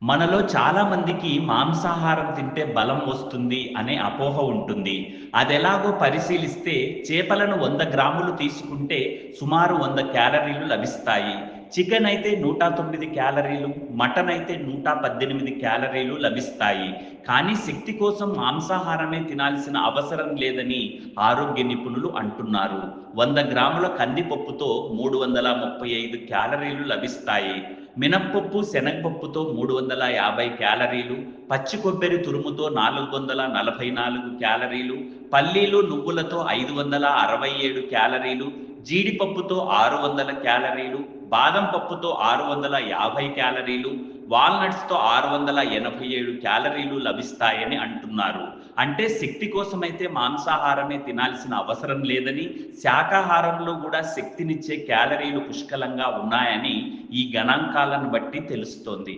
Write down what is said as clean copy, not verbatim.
మనలో చాలా మందికి మాంసాహారం తింటే బలం వస్తుంది అనే అపోహ ఉంటుంది. అదెలాగో పరిశీలిస్తే చేపలను 100 గ్రాములు తీసుకుంటే సుమారు 100 క్యాలరీలు లభిస్తాయి. చికెన్ అయితే 109 క్యాలరీలు, మటన్ అయితే 118 క్యాలరీలు లభిస్తాయి. కానీ శక్తి కోసం మాంసాహారమే తినాల్సిన అవసరం లేదని ఆరోగ్య నిపుణులు అంటున్నారు. 100 గ్రాముల కందిపప్పుతో 335 క్యాలరీలు లభిస్తాయి. మినప్పప్పు, శనగపప్పుతో 350 క్యాలరీలు, పచ్చి కొబ్బరి తురుముతో 444 క్యాలరీలు, పల్లీలు, నువ్వులతో 567 క్యాలరీలు, జీడిపప్పుతో 600 క్యాలరీలు, బాదం పప్పుతో 650 క్యాలరీలు, వాల్నట్స్‌తో 687 క్యాలరీలు లభిస్తాయని అంటున్నారు. అంటే శక్తి కోసమైతే మాంసాహారమే తినాల్సిన అవసరం లేదని, శాకాహారంలో గూడా శక్తినిచ్చే క్యాలరీలు పుష్కలంగా ఉన్నాయని ఈ గణాంకాలను బట్టి తెలుస్తోంది.